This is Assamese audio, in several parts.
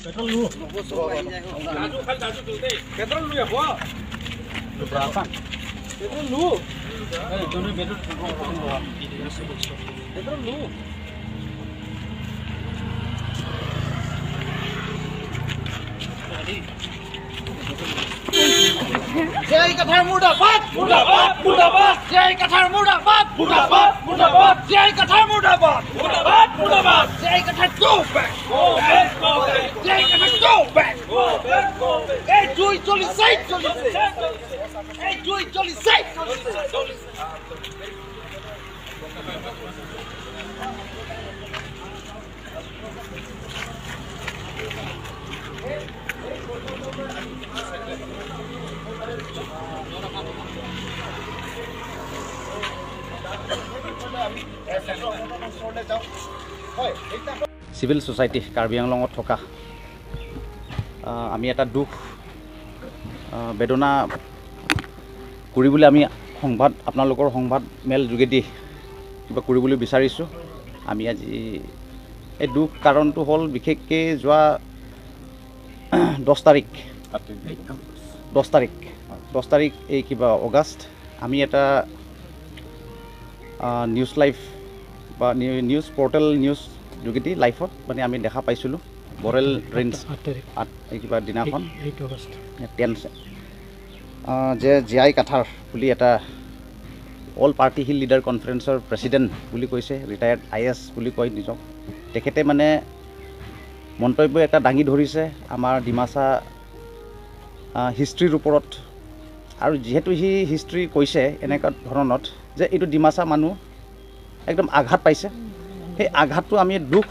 Petrol lu. Laju kan laju tulte. Petrol lu ya, Bo. Berapa? Petrol lu. Itu petrol lu. Jai Kathar Murdabad! Murdabad! Murdabad! Jai Kathar Murdabad! Murdabad! Murdabad! Jai Kathar Murdabad! Murdabad! Murdabad! Jai Kathar go back! Go back! Go back! Jai Kathar go back! Go back! Go back! Hey, Joy Jolly Side! Hey, Joy Jolly Side! Civil Society Karbi আংলঙত থকা আমি এটা দুখ বেদনা কৰিবলৈ আমি সংবাদ আপোনালোকৰ সংবাদ মেল যোগেদি কিবা কৰিবলৈ বিচাৰিছোঁ। আমি আজি এই দুখ কাৰণটো হ'ল বিশেষকৈ যোৱা 10 তাৰিখ এই কিবা অগষ্ট আমি এটা নিউজ লাইভ বা নিউজ পৰ্টেল নিউজ যোগেদি লাইফত মানে আমি দেখা পাইছিলোঁ বৰেল ৰেঞ্জ এই কিবা দিনাখন 8 অগষ্ট যে জিআই কাথাৰ বুলি এটা অল পাৰ্টি হিল লিডাৰ কনফাৰেন্সৰ প্ৰেছিডেণ্ট বুলি কৈছে, ৰিটায়াৰ্ড IAS বুলি কয় নিজক। তেখেতে মানে মন্তব্য এটা দাঙি ধৰিছে আমাৰ ডিমাচা হিষ্ট্ৰীৰ ওপৰত, আৰু যিহেতু সি হিষ্ট্ৰী কৈছে এনেকুৱা ধৰণত যে এইটো ডিমাচা মানুহ একদম আঘাত পাইছে। সেই আঘাতটো আমি দুখ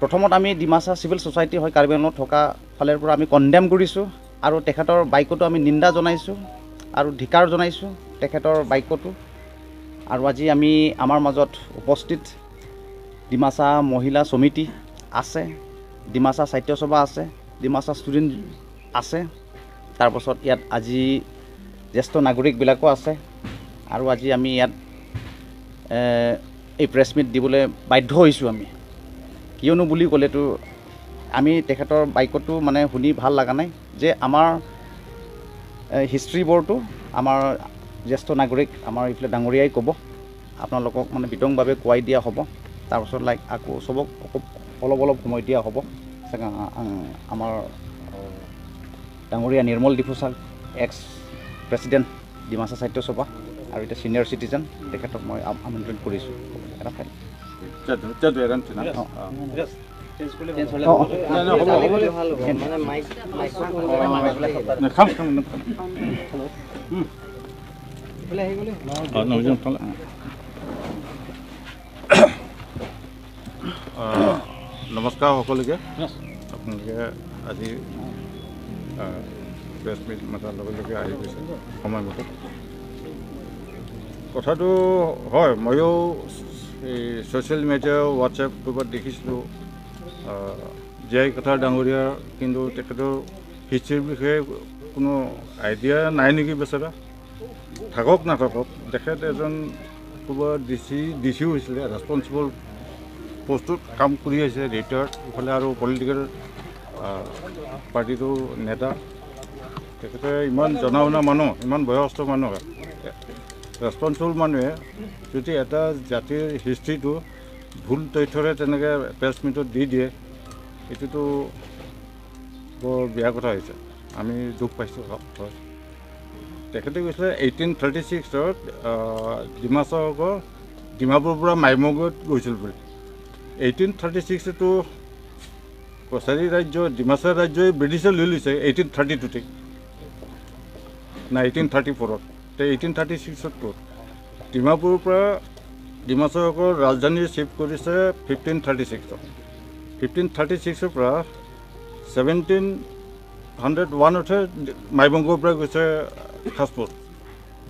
প্ৰথমত আমি ডিমাচা চিভিল ছ'চাইটি হয় কাৰ্বি আংলঙত থকা ফালৰ পৰা আমি কণ্ডেম কৰিছোঁ, আৰু তেখেতৰ বাক্যটো আমি নিন্দা জনাইছোঁ আৰু ধিকাৰ জনাইছোঁ তেখেতৰ বাক্যটো। আৰু আজি আমি আমাৰ মাজত উপস্থিত ডিমাচা মহিলা সমিতি আছে, ডিমাচা সাহিত্য সভা আছে, ডিমাচা ষ্টুডেণ্ট আছে, তাৰপাছত ইয়াত আজি জ্যেষ্ঠ নাগৰিকবিলাকো আছে। আৰু আজি আমি ইয়াত এই প্ৰেছ মিট দিবলৈ বাধ্য হৈছোঁ আমি, কিয়নো বুলি ক'লেতো আমি তেখেতৰ বাক্যটো মানে শুনি ভাল লগা নাই যে আমাৰ হিষ্ট্ৰীবোৰটো আমাৰ জ্যেষ্ঠ নাগৰিক আমাৰ এইফালে ডাঙৰীয়াই ক'ব, আপোনালোকক মানে বিতংভাৱে কোৱাই দিয়া হ'ব। তাৰপাছত আকৌ চবক অলপ সময় দিয়া হ'ব। আমাৰ ডাঙৰীয়া নিৰ্মল ডিফুচাৰ এক্স প্ৰেছিডেণ্ট ডিমাচা সাহিত্য সভা আৰু এতিয়া ছিনিয়ৰ চিটিজেন, তেখেতক মই আমন্ত্ৰণ কৰিছোঁ এটা ফাইল। নমস্কাৰ সকলোকে। আপোনালোকে আজি প্ৰেছ মিট মাতাৰ লগে লগে আহি গৈছে সময়মতে। কথাটো হয়, ময়ো এই ছ'চিয়েল মিডিয়া হোৱাটছএপ গ্ৰুপত দেখিছিলোঁ জিআই কাথাৰ ডাঙৰীয়াৰ, কিন্তু তেখেতৰ হিষ্ট্ৰীৰ বিষয়ে কোনো আইডিয়া নাই নেকি বেচেৰা। থাকক নাথাকক, তেখেত এজন ক'ৰবাত ডিচি হৈছিলে, ৰেছপনচিবল পোষ্টত কাম কৰি আছে, ৰিটায়াৰ্ড। ইফালে আৰু পলিটিকেল পাৰ্টিটোৰ নেতা। তেখেতে ইমান জনা শুনা মানুহ, ইমান বয়সস্থ মানুহ, ৰেছপনচিবল মানুহে যদি এটা জাতিৰ হিষ্ট্ৰীটো ভুল তথ্যৰে তেনেকৈ প্ৰেছ মিটত দি দিয়ে, এইটোতো বৰ বেয়া কথা হৈছে। আমি দুখ পাইছোঁ। হয়, তেখেতে কৈছিলে 1836ত ডিমাচাসকল ডিমাপুৰৰ পৰা মাইমগত গৈছিল বুলি। 1836টো কছাৰী ৰাজ্য ডিমাচা ৰাজ্যই ব্ৰিটিছে লৈ লৈছে 1832তে না 1834ত। 1836ত ক'ত ডিমাপুৰৰ পৰা ডিমাচাসকল ৰাজধানী শ্বিফ্ট কৰিছে 1536ত। 1536ৰ পৰা 1701তহে মাইবংগৰ পৰা গৈছে সাজপুৰ।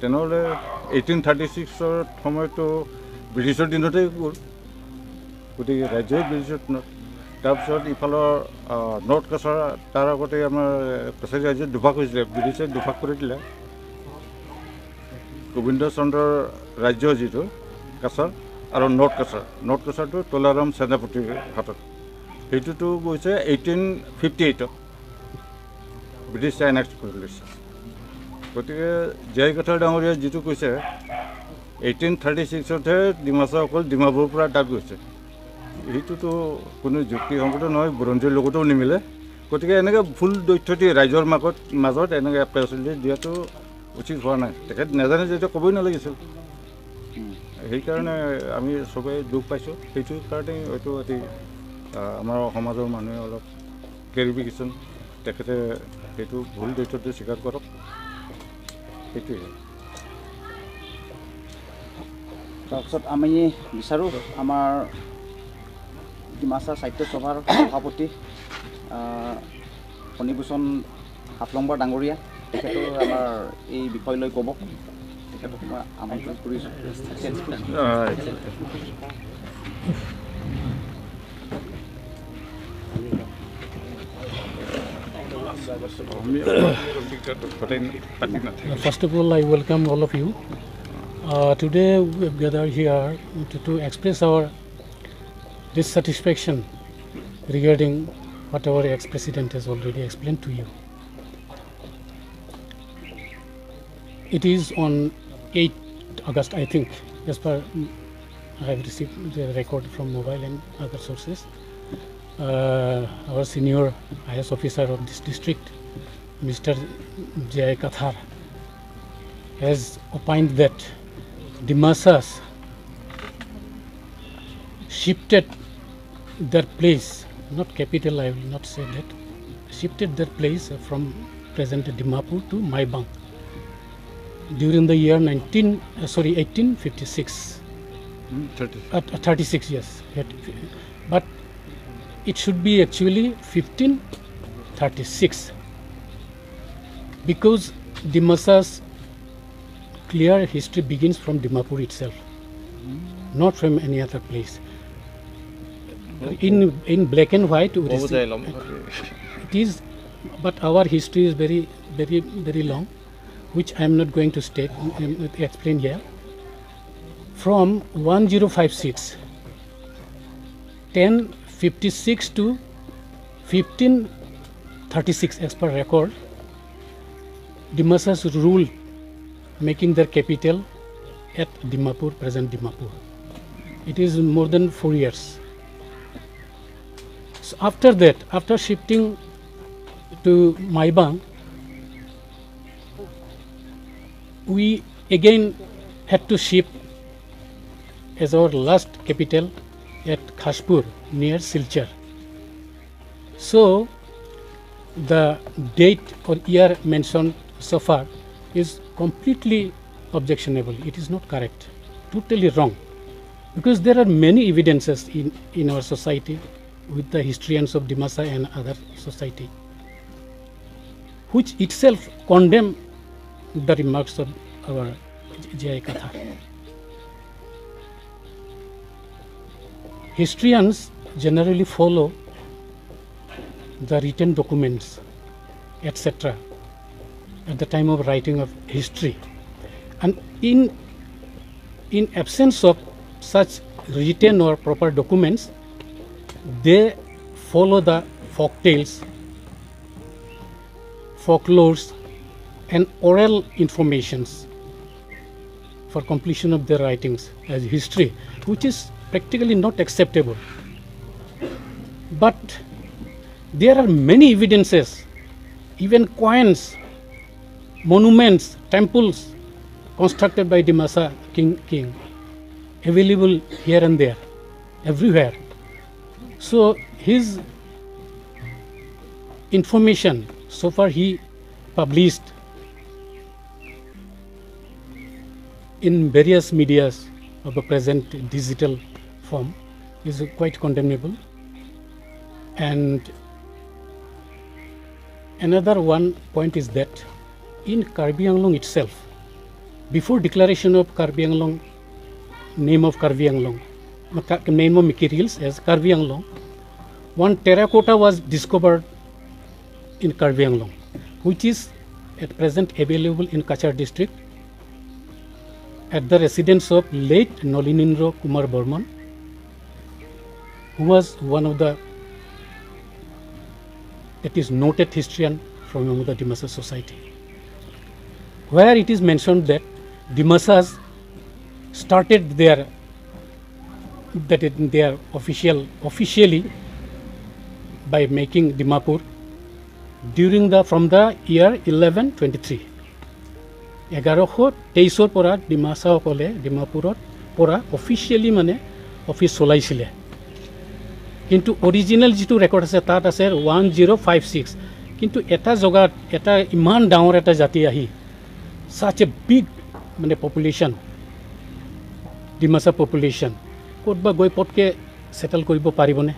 তেনেহ'লে 1836ৰ সময়তো ব্ৰিটিছৰ দিনতেই গ'ল, গতিকে ৰাজ্যই ব্ৰিটিছৰ দিনত। তাৰপিছত ইফালৰ নৰ্থ কাছাৰ, তাৰ আগতে আমাৰ কছাৰী ৰাজ্যত দুভাগ হৈছিলে, ব্ৰিটিছে দুভাগ কৰি দিলে। গোবিন্দ চন্দ্ৰৰ ৰাজ্য যিটো কাছাৰ আৰু নৰ্থ কাছাৰটো তোলাৰাম সেনাপতিৰ হাতত। সেইটোতো গৈছে 1858 ব্ৰিটিছে এনেক্ট কৰি লৈছে গতিকে জে কাঠাৰ ডাঙৰীয়া যিটো কৈছে 1836তহে ডিমাচা অকল ডিমাপুৰৰ পৰা তাত গৈছে এইটোতো কোনো যুক্তিসংগত নহয় বুৰঞ্জীৰ লগতো নিমিলে গতিকে এনেকৈ ভুল তথ্য দি ৰাইজৰ মাজত এনেকৈ এপ্ৰেছলি দিয়াটো উচিত হোৱা নাই তেখেত নাজানে যেতিয়া ক'বই নালাগিছিল সেইকাৰণে আমি চবেই দুখ পাইছোঁ সেইটো কাৰণে হয়তো অতি আমাৰ সমাজৰ মানুহে অলপ ক্লেৰিফিকেশ্যন তেখেতে সেইটো ভুল তথ্যটো স্বীকাৰ কৰক সেইটোৱে তাৰপিছত আমি বিচাৰোঁ আমাৰ ডিমাচা সাহিত্য সভাৰ সভাপতি ফণীভূষণ হাফলংবাৰ ডাঙৰীয়া তেখেতৰ আমাৰ এই বিষয় লৈ ক'ব তেখেতক মই আমন্ত্ৰণ কৰিছোঁ First of all, I welcome all of you. Today we have gathered here to express our dissatisfaction regarding what our ex-president has already explained to you. It is on 8th August, I think, as per I have received the record from mobile and other sources. Our senior IS officer of this district, Mr. J. Kathar, has opined that Dimasas shifted their place, not capital, I will not say that, shifted their place from present Dimapur to Maibang during the year 1856. 36 years. But it should be actually 1536 because Dimasa's clear history begins from Dimapur itself, not from any other place. In black and white, it is, but our history is very, very, very long, which I am not going to explain here. From 1056, 1056 to 1536, as per record, Dimasas ruled, making their capital at Dimapur, present Dimapur. It is more than 4 years. So after that, after shifting to Maibang, we again had to shift as our last capital at Khashpur near Silchar. So the date or year mentioned so far is completely objectionable. It is not correct, totally wrong, because there are many evidences in our society with the historians of Dimasa and other society, which itself condemn the remarks of our J.I. Katha. Historians generally follow the written documents, etc., at the time of writing of history, and in absence of such written or proper documents, they follow the folk tales, folklores, and oral informations for completion of their writings as history, which is practically not acceptable. But there are many evidences, even coins, monuments, temples constructed by Dimasa king available here and there, everywhere. So his information so far he published in various medias of the present digital form is quite condemnable. And another one point is that in Karbi Anglong itself, before declaration of Karbi Anglong, name of Karbi Anglong, name of materials as Karbi Anglong, one terracotta was discovered in Karbi Anglong, which is at present available in Kachar district at the residence of late Nolinindra Kumar Burman, who was one of the that is noted historian from among the Dimasa society, where it is mentioned that Dimasas started their officially by making Dimapur from the year 1123. 1123 পৰা ডিমাছাসকলে ডিমাপুৰত পৰা অফিচিয়েলি মানে অফিচ চলাইছিলে, কিন্তু অৰিজিনেল যিটো ৰেকৰ্ড আছে তাত আছে 1056, কিন্তু এটা জগাত এটা ইমান ডাঙৰ এটা জাতি আহি such a big মানে পপুলেশ্যন ডিমাছা পপুলেশ্যন ক'তবা গৈ পটকে সেটেল কৰিব পাৰিবনে?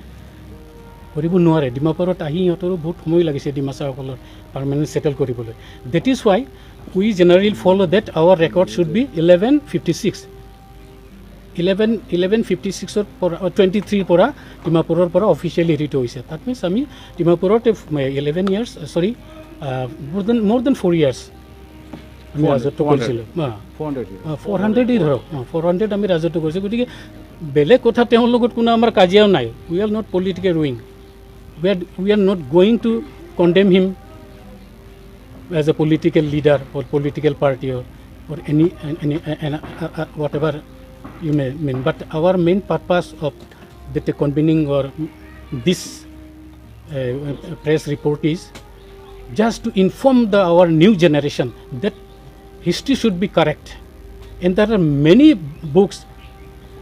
কৰিব নোৱাৰে। ডিমাপুৰত আহি সিহঁতৰো বহুত সময় লাগিছে ডিমাছাসকলৰ পাৰ্মানেণ্ট সেটেল কৰিবলৈ। That is why we generally follow' that our record should be 1156। 1156 পৰা 23 পৰা ডিমাপুৰৰ পৰা অফিচিয়েলি হেৰিটো হৈছে। তাত মিনছ আমি ডিমাপুৰত 11 years সৰি more than 4 years আমি ৰাজত্ব কৰিছিলোঁ। 400 ধৰক 400 আমি ৰাজত্ব কৰিছোঁ। গতিকে বেলেগ কথা তেওঁৰ লগত কোনো আমাৰ কাজিয়াও নাই। উই আৰ নট পলিটিকেল ৰুইং, we are not going to condemn him as a political leader or political party or any whatever you may mean, but our main purpose of the convening or this press report is just to inform our new generation that history should be correct, and there are many books,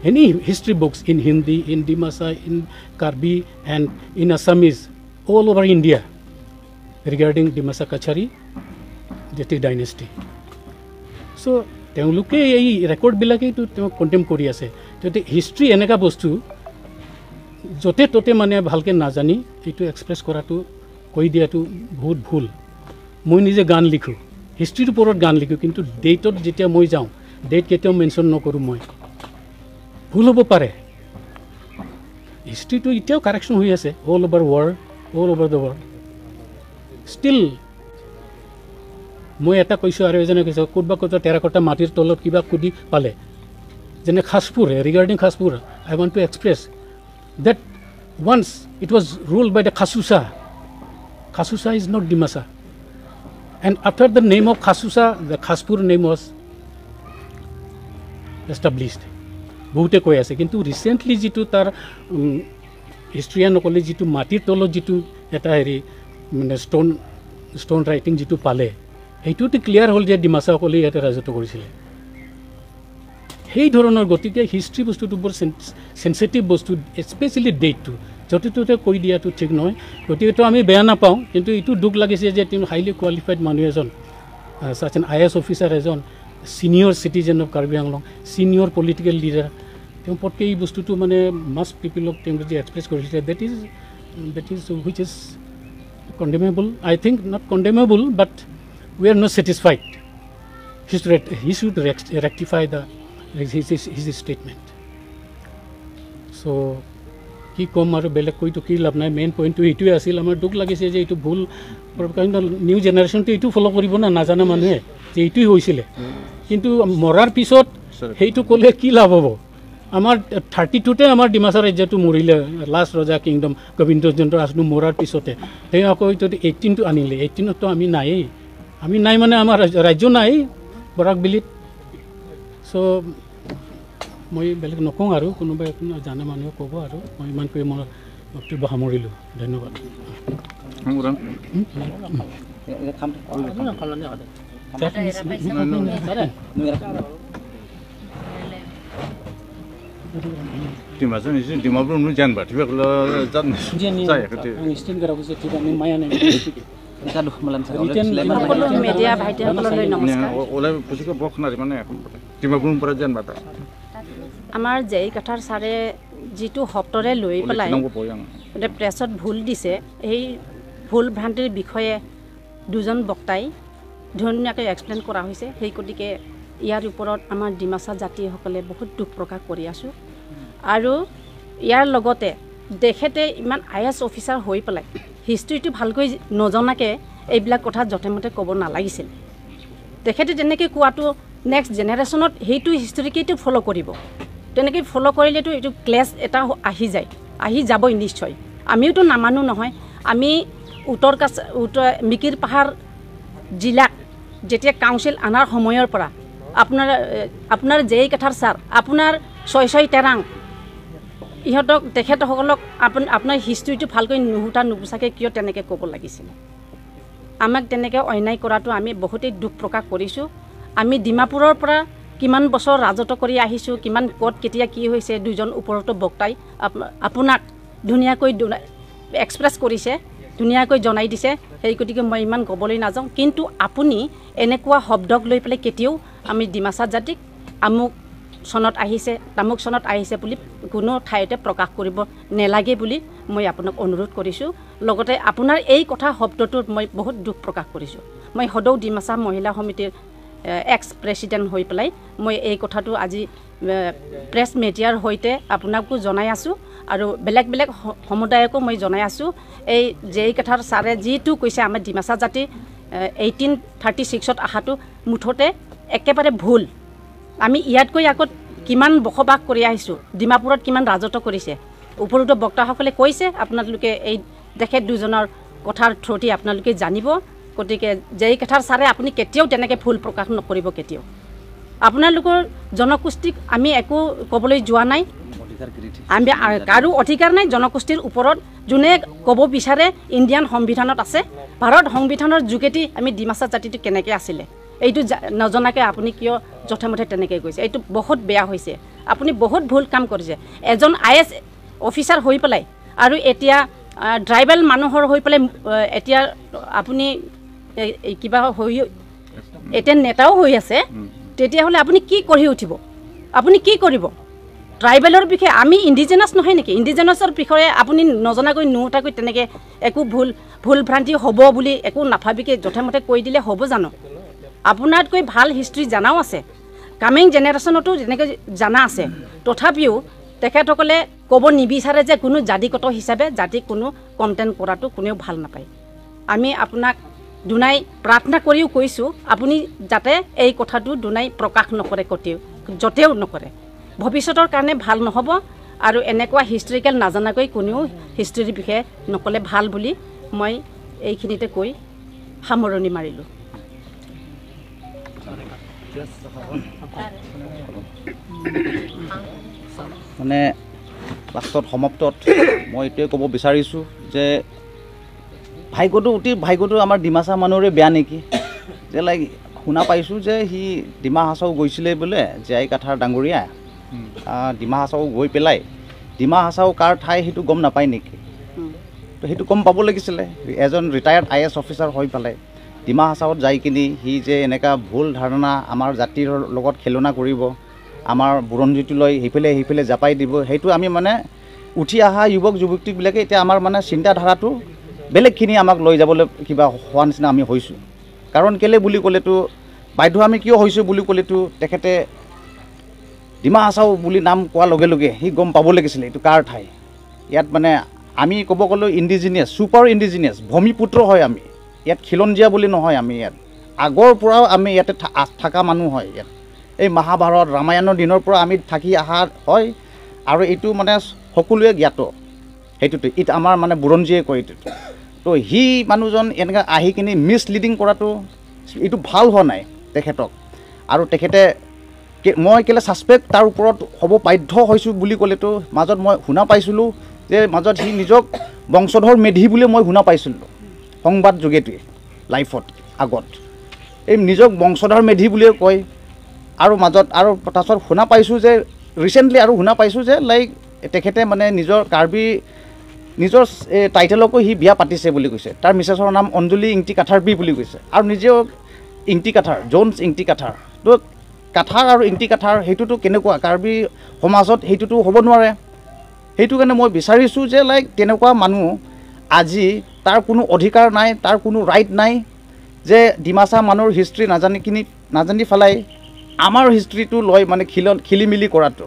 any history books in Hindi, in Dimasa, in Karbi and in Assamese all over India regarding Dimasa Kachari Jati dynasty. So তেওঁলোকে এই ৰেকৰ্ডবিলাকেইতো তেওঁ কণ্টেম কৰি আছে। তেতিয়া হিষ্ট্ৰী এনেকুৱা বস্তু য'তে ত'তে মানে ভালকৈ নাজানি এইটো এক্সপ্ৰেছ কৰাটো কৈ দিয়াটো বহুত ভুল। মই নিজে গান লিখোঁ, হিষ্ট্ৰীৰ ওপৰত গান লিখোঁ, কিন্তু ডেটত যেতিয়া মই যাওঁ ডেট কেতিয়াও মেনশ্যন নকৰোঁ। মই ভুল হ'ব পাৰে, হিষ্ট্ৰীটো এতিয়াও কাৰেকশ্যন হৈ আছে all over the world. Still মই এটা কৈছোঁ আৰু এজনে কৈছোঁ ক'ৰবাত টেৰাকটা মাটিৰ তলত কিবা কুদি পালে, যেনে Khaspur, regarding Khaspur I want to express that once it was ruled by the Khasusa. Khasusa is not Dimasa, and after the name of Khasusa the Khaspur name was established. বহুতে কৈ আছে, কিন্তু ৰিচেণ্টলি যিটো তাৰ হিষ্ট্ৰিয়ানসকলে যিটো মাটিৰ তলত যিটো এটা হেৰি মানে ষ্ট'ন ৰাইটিং যিটো পালে, সেইটোতে ক্লিয়াৰ হ'ল যে ডিমাছাসকলে ইয়াতে ৰাজত্ব কৰিছিলে। সেই ধৰণৰ গতিকে হিষ্ট্ৰী বস্তুটো বৰ চেঞ্চিটিভ বস্তু, স্পেচিয়েলি ডেটটো য'তে ত'তে কৈ দিয়াটো ঠিক নহয়। গতিকেতো আমি বেয়া নাপাওঁ, কিন্তু এইটো দুখ লাগিছে যে তেওঁ হাইলি কোৱালিফাইড মানুহ এজন, চাচ এন IAS অফিচাৰ এজন, senior citizen of Karbi Anglong, senior political leader, তেওঁ পটকৈ এই বস্তুটো মানে মাছ পিপলক তেওঁ যদি এক্সপ্ৰেছ কৰিছিলে, that is which is condemnable. I think not condemnable, but we are not satisfied. He should rectify the his statement. So কি ক'ম আৰু বেলেগ কৈতো কি লাভ নাই। মেইন পইণ্টটো এইটোৱে আছিল। আমাৰ দুখ লাগিছে যে এইটো ভুল, কাৰণ নিউ জেনেৰেশ্যনটো এইটো ফ'ল' কৰিব না, নাজানা মানুহে যে এইটোৱে হৈছিলে, কিন্তু মৰাৰ পিছত সেইটো ক'লে কি লাভ হ'ব? আমাৰ 32তে আমাৰ ডিমাছা ৰাজ্যটো মৰিলে, লাষ্ট ৰজা কিংডম গোবিন্দচন্দ্ৰ আজনু মৰাৰ পিছতে তেওঁ আকৌ 18টো আনিলে। 18ততো আমি নায়েই, আমি নাই মানে আমাৰ ৰাজ্য নাই বৰাকবিলিত। চ' মই বেলেগ নকওঁ আৰু, কোনোবাই জানে মানুহে ক'ব আৰু। মই ইমানকৈ মোৰ বক্তব্য সামৰিলোঁ। ধন্যবাদ। ডিমাপুৰ জানবা ঠিক মিডিয়া ভাইটিসকললৈ নমস্কাৰ। আমাৰ জেই কাঠাৰ ছাৰে যিটো শব্দৰে লৈ পেলাই প্ৰেছত ভুল দিছে, সেই ভুল ভ্ৰান্তিৰ বিষয়ে দুজন বক্তাই ধুনীয়াকৈ এক্সপ্লেইন কৰা হৈছে। সেই গতিকে ইয়াৰ ওপৰত আমাৰ ডিমাছা জাতিসকলে বহুত দুখ প্ৰকাশ কৰি আছোঁ। আৰু ইয়াৰ লগতে তেখেতে ইমান IAS অফিচাৰ হৈ পেলাই হিষ্ট্ৰীটো ভালকৈ নজনাকৈ এইবিলাক কথা য'তে মতে ক'ব নালাগিছিল। তেখেতে তেনেকৈ কোৱাটো নেক্সট জেনেৰেশ্যনত সেইটো হিষ্ট্ৰীকেইটো ফ'ল' কৰিব। তেনেকৈ ফ'ল' কৰিলেতো এইটো ক্লেছ এটা আহি যাবই নিশ্চয়। আমিওতো নামানো নহয়। আমি উত্তৰ মিকিৰ পাহাৰ জিলাক যেতিয়া কাউন্সিল আনাৰ সময়ৰ পৰা আপোনাৰ জেই কাঠাৰ ছাৰ আপোনাৰ ছয় টেৰাং ইহঁতক তেখেতসকলক আপোনাৰ হিষ্ট্ৰীটো ভালকৈ নুবুজাকৈ কিয় তেনেকৈ ক'ব লাগিছিল আমাক তেনেকৈ অন্যায় কৰাটো আমি বহুতেই দুখ প্ৰকাশ কৰিছোঁ আমি ডিমাপুৰৰ পৰা কিমান বছৰ ৰাজত্ব কৰি আহিছোঁ কিমান ক'ত কেতিয়া কি হৈছে দুজন ওপৰতো বক্তাই আপোনাক ধুনীয়াকৈ এক্সপ্ৰেছ কৰিছে ধুনীয়াকৈ জনাই দিছে সেই গতিকে মই ইমান ক'বলৈ নাযাওঁ কিন্তু আপুনি এনেকুৱা শব্দক লৈ পেলাই কেতিয়াও আমি ডিমাচা জাতিক আমুক চনত আহিছে তামুক চনত আহিছে বুলি কোনো ঠাইতে প্ৰকাশ কৰিব নেলাগে বুলি মই আপোনাক অনুৰোধ কৰিছোঁ লগতে আপোনাৰ এই কথা শব্দটোত মই বহুত দুখ প্ৰকাশ কৰিছোঁ মই সদৌ ডিমাচা মহিলা সমিতিৰ এক্স প্ৰেছিডেণ্ট হৈ পেলাই মই এই কথাটো আজি প্ৰেছ মিডিয়াৰ সৈতে আপোনাকো জনাই আছোঁ আৰু বেলেগ বেলেগ সমুদায়কো মই জনাই আছোঁ এই জেই কাঠাৰ ছাৰে যিটো কৈছে আমাৰ ডিমাচা জাতি 1836ত অহাটো মুঠতে একেবাৰে ভুল আমি ইয়াতকৈ আগত কিমান বসবাস কৰি আহিছোঁ ডিমাপুৰত কিমান ৰাজত্ব কৰিছে ওপৰতো বক্তাসকলে কৈছে আপোনালোকে এই তেখেত দুজনৰ কথাৰ থ্ৰুদি আপোনালোকে জানিব গতিকে জেই কাঠাৰ ছাৰে আপুনি কেতিয়াও তেনেকৈ ভুল প্ৰকাশ নকৰিব কেতিয়াও আপোনালোকৰ জনগোষ্ঠীক আমি একো ক'বলৈ যোৱা নাই আমি কাৰো অধিকাৰ নাই জনগোষ্ঠীৰ ওপৰত যোনে ক'ব বিচাৰে ইণ্ডিয়ান সংবিধানত আছে ভাৰত সংবিধানৰ যোগেদি আমি ডিমাচা জাতিটো কেনেকৈ আছিলে এইটো নজনাকৈ আপুনি কিয় যথেমথে তেনেকৈ কৈছে এইটো বহুত বেয়া হৈছে আপুনি বহুত ভুল কাম কৰিছে এজন IS অফিচাৰ হৈ পেলাই আৰু এতিয়া ট্ৰাইবেল মানুহৰ হৈ পেলাই এতিয়া আপুনি কিবা হৈ এতিয়া নেতাও হৈ আছে তেতিয়াহ'লে আপুনি কি কৰি উঠিব আপুনি কি কৰিব ট্ৰাইবেলৰ বিষয়ে আমি ইণ্ডিজিনাছ নহয় নেকি ইণ্ডিজিনাছৰ বিষয়ে আপুনি নজনাকৈ নুঠাকৈ তেনেকৈ একো ভুল ভ্ৰান্তি হ'ব বুলি একো নাভাবিকৈ যথেমথে কৈ দিলে হ'ব জানো আপোনাতকৈ ভাল হিষ্ট্ৰী জানাও আছে কামিং জেনেৰেশ্যনতো যেনেকৈ জানা আছে তথাপিও তেখেতসকলে ক'ব নিবিচাৰে যে কোনো জাতিগত হিচাপে জাতি কোনো কণ্টেণ্ট কৰাটো কোনেও ভাল নাপায় আমি আপোনাক দুনাই প্ৰাৰ্থনা কৰিও কৈছোঁ আপুনি যাতে এই কথাটো দুনাই প্ৰকাশ নকৰে য'তেও নকৰে ভৱিষ্যতৰ কাৰণে ভাল নহ'ব আৰু এনেকুৱা হিষ্ট্ৰিকেল নাজানাকৈ কোনেও হিষ্ট্ৰীৰ বিষয়ে নক'লে ভাল বুলি মই এইখিনিতে কৈ সামৰণি মাৰিলোঁ মানে লাষ্টত সমাপ্তত মই এইটোৱে ক'ব বিচাৰিছোঁ যে ভাগ্যটো আমাৰ ডিমাচা মানুহৰে বেয়া নেকি যে লাইক শুনা পাইছোঁ যে সি ডিমা হাছাও গৈছিলে বোলে জেআই কাঠাৰ ডাঙৰীয়া ডিমা হাছাও গৈ পেলাই ডিমা হাছাও কাৰ ঠাই সেইটো গম নাপায় নেকি তো সেইটো গম পাব লাগিছিলে এজন ৰিটায়াৰ্ড IS অফিচাৰ হৈ পেলাই ডিমা হাছাওত যাই কিনি সি যে এনেকুৱা ভুল ধাৰণা আমাৰ জাতিৰ লগত খেলনা কৰিব আমাৰ বুৰঞ্জীটো লৈ সেইফালে জাপাই দিব সেইটো আমি মানে উঠি অহা যুৱক যুৱতীবিলাকে এতিয়া আমাৰ মানে চিন্তাধাৰাটো বেলেগখিনি আমাক লৈ যাবলৈ কিবা হোৱা নিচিনা আমি হৈছোঁ কাৰণ কেলৈ বুলি ক'লেতো বাধ্য আমি কিয় হৈছোঁ বুলি ক'লেতো তেখেতে ডিমা হাছাও বুলি নাম কোৱাৰ লগে লগে সি গম পাব লাগিছিলে এইটো কাৰ ঠাই ইয়াত মানে আমি ক'ব গ'লে ইণ্ডিজিনিয়াছ ছুপাৰ ইণ্ডিজিনিয়াছ ভূমিপুত্ৰ হয় আমি ইয়াত খিলঞ্জীয়া বুলি নহয় আমি ইয়াত আগৰ পৰাও আমি ইয়াতে থকা মানুহ হয় ইয়াত এই মহাভাৰত ৰামায়ণৰ দিনৰ পৰা আমি থাকি অহা হয় আৰু এইটো মানে সকলোৱে জ্ঞাত সেইটোতে আমাৰ মানে বুৰঞ্জীয়ে কয় এইটো তো সি মানুহজন এনেকৈ আহি কিনি মিছলিডিং কৰাটো এইটো ভাল হোৱা নাই তেখেতক আৰু তেখেতে মই কেলৈ ছাছপেক্ট তাৰ ওপৰত হ'ব বাধ্য হৈছোঁ বুলি ক'লেতো মাজত মই শুনা পাইছিলোঁ যে মাজত সি নিজক বংশধৰ মেধি বুলি মই শুনা পাইছিলোঁ সংবাদ যোগেদি লাইফত আগত এই নিজক বংশধৰ মেধি বুলিয়ে কয় আৰু মাজত আৰু তাৰপাছত শুনা পাইছোঁ যে ৰিচেণ্টলি আৰু শুনা পাইছোঁ যে লাইক তেখেতে মানে নিজৰ কাৰ্বি নিজৰ টাইটেলকো সি বিয়া পাতিছে বুলি কৈছে তাৰ মিছেছৰ নাম অঞ্জলি ইংটি কাঠাৰ বি বুলি কৈছে আৰু নিজেও ইংটি কাঠাৰ জোনছ ইংটি কাঠাৰ তো কাঠাৰ আৰু ইংটি কাঠাৰ সেইটোতো কেনেকুৱা কাৰ্বি সমাজত সেইটোতো হ'ব নোৱাৰে সেইটো কাৰণে মই বিচাৰিছোঁ যে লাইক তেনেকুৱা মানুহ আজি তাৰ কোনো অধিকাৰ নাই তাৰ কোনো ৰাইট নাই যে ডিমাচা মানুহৰ হিষ্ট্ৰী নাজানি পেলাই আমাৰ হিষ্ট্ৰীটো লৈ মানে খেলিমেলি কৰাটো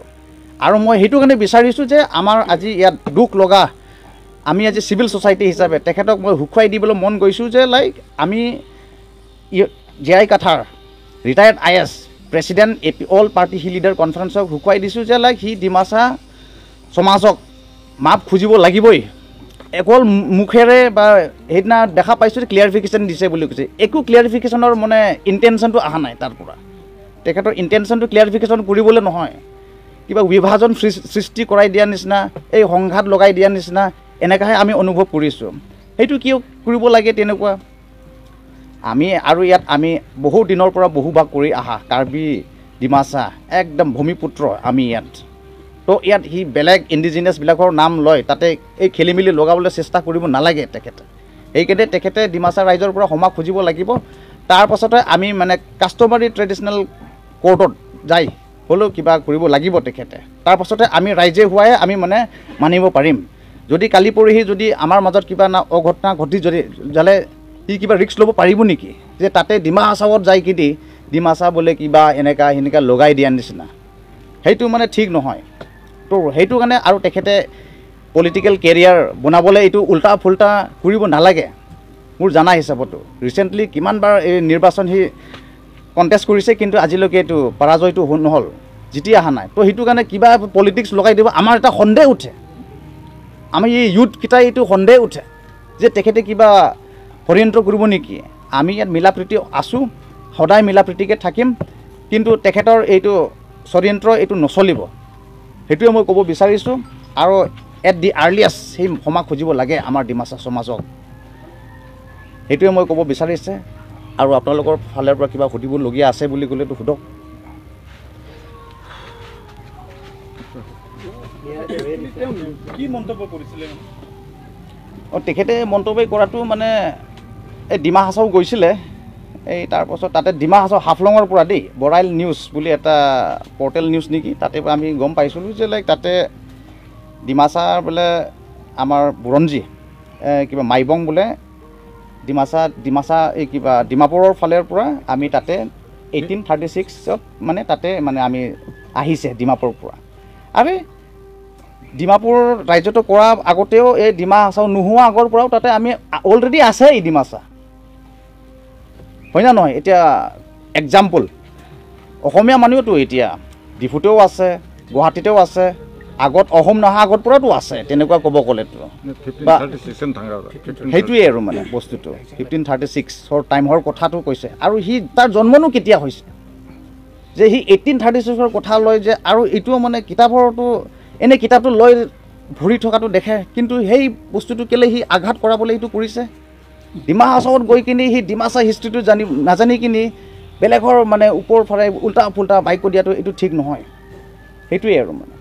আৰু মই সেইটো কাৰণে বিচাৰিছোঁ যে আমাৰ আজি ইয়াত দুখ লগা আমি আজি চিভিল ছ'চাইটি হিচাপে তেখেতক মই সুখুৱাই দিবলৈ মন গৈছোঁ যে লাইক আমি JI Kathar retired IS president all party hill leader কনফাৰেন্সক সুখুৱাই দিছোঁ যে লাইক সি ডিমাচা সমাজক মাপ খুজিব লাগিবই অকল মুখেৰে বা সেইদিনা দেখা পাইছোঁ ক্লিয়াৰিফিকেশ্যন দিছে বুলি কৈছে একো ক্লিয়াৰিফিকেশ্যনৰ মানে ইণ্টেনশ্যনটো অহা নাই তাৰ পৰা তেখেতৰ ইণ্টেনশ্যনটো ক্লিয়াৰিফিকেশ্যন কৰিবলৈ নহয় কিবা বিভাজন সৃষ্টি কৰাই দিয়াৰ নিচিনা এই সংঘাত লগাই দিয়াৰ নিচিনা এনেকুৱাহে আমি অনুভৱ কৰিছোঁ সেইটো কিয় কৰিব লাগে তেনেকুৱা আমি আৰু ইয়াত আমি বহু দিনৰ পৰা বহুভাগ কৰি আহা কাৰ্বি ডিমাচা একদম ভূমিপুত্ৰ আমি ইয়াত তো ইয়াত সি বেলেগ ইণ্ডিজিনাছবিলাকৰ নাম লয় তাতে এই খেলি মেলি লগাবলৈ চেষ্টা কৰিব নালাগে তেখেতে সেইকাৰণে তেখেতে ডিমাচা ৰাইজৰ পৰা ক্ষমা খুজিব লাগিব তাৰ পাছতে আমি মানে কাষ্টমাৰী ট্ৰেডিশ্যনেল কোৰ্টত যাই হ'লেও কিবা কৰিব লাগিব তেখেতে তাৰ পাছতে আমি ৰাইজে হোৱাই আমি মানে মানিব পাৰিম যদি কালি পৰহি যদি আমাৰ মাজত কিবা না অঘটনা ঘটি যদি যালে সি কিবা ৰিস্ক ল'ব পাৰিব নেকি যে তাতে ডিমা হাছাওত যাই কিনি ডিমাচা বোলে কিবা এনেকা সেনেকা লগাই দিয়াৰ নিচিনা সেইটো মানে ঠিক নহয় তো সেইটো কাৰণে আৰু তেখেতে পলিটিকেল কেৰিয়াৰ বনাবলৈ এইটো উল্টা ফুল্টা কৰিব নালাগে মোৰ জানা হিচাপতো ৰিচেণ্টলি কিমানবাৰ এই নিৰ্বাচন সি কণ্টেষ্ট কৰিছে কিন্তু আজিলৈকে এইটো পৰাজয়টো নহ'ল জিতি অহা নাই তো সেইটো কাৰণে কিবা পলিটিক্স লগাই দিব আমাৰ এটা সন্দেহ উঠে আমি এই ইউথকেইটাই এইটো সন্দেহ উঠে যে তেখেতে কিবা ষড়যন্ত্ৰ কৰিব নেকি আমি ইয়াত মিলা প্ৰীতি আছোঁ সদায় মিলা প্ৰীতিকে থাকিম কিন্তু তেখেতৰ এইটো ষড়যন্ত্ৰ এইটো নচলিব সেইটোৱে মই ক'ব বিচাৰিছোঁ আৰু এট দি আৰ্লিয়েষ্ট সেই ক্ষমা খুজিব লাগে আমাৰ ডিমাচা সমাজক সেইটোৱে মই ক'ব বিচাৰিছে আৰু আপোনালোকৰ ফালৰ পৰা কিবা সুধিবলগীয়া আছে বুলি ক'লেতো সোধক কি মন্তব্য কৰিছিলে তেখেতে মন্তব্য কৰাটো মানে এই ডিমা হাছাও গৈছিলে এই তাৰপাছত তাতে ডিমা হাছাও হাফলঙৰ পৰা দেই বৰাইল নিউজ বুলি এটা পৰ্টেল নিউজ নেকি তাতে আমি গম পাইছিলোঁ যে লাইক তাতে ডিমাচাৰ বোলে আমাৰ বুৰঞ্জী কিবা মাইবং বোলে ডিমাচা এই কিবা ডিমাপুৰৰ ফালৰ পৰা আমি তাতে 1836ত মানে তাতে মানে আমি আহিছে ডিমাপুৰৰ পৰা আৰু ডিমাপুৰ ৰাজ্যটো কৰা আগতেও এই ডিমা হাছাও নোহোৱা আগৰ পৰাও তাতে আমি অলৰেডি আছে এই ডিমাচা হয় না নহয় এতিয়া এক্সাম্পল অসমীয়া মানুহেতো এতিয়া ডিফুতেও আছে গুৱাহাটীতেও আছে আগত অসম নহা আগৰ পৰাতো আছে তেনেকুৱা ক'ব গ'লেতো সেইটোৱে আৰু মানে বস্তুটো 1536ৰ টাইমৰ কথাটো কৈছে আৰু সি তাৰ জন্মনো কেতিয়া হৈছে যে সি 1836ৰ কথা লয় যে আৰু এইটোও মানে কিতাপৰতো এনেই কিতাপটো লৈ ভৰি থকাটো দেখে কিন্তু সেই বস্তুটো কেলৈ সি আঘাত কৰাবলৈ এইটো কৰিছে ডিমা হাছাওত গৈ কিনি সি ডিমাচা হিষ্ট্ৰীটো নাজানি কিনি বেলেগৰ মানে ওপৰ ফালে উল্টা ফুল্টা বাক্য দিয়াটো এইটো ঠিক নহয় সেইটোৱে আৰু মানে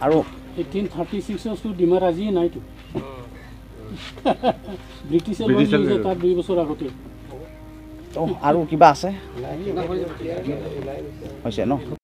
আৰু 1836 ডিমাৰ আজি নাইতো ব্ৰিটিছে তাৰ 2 বছৰ আগতে আৰু কিবা আছে হৈছে ন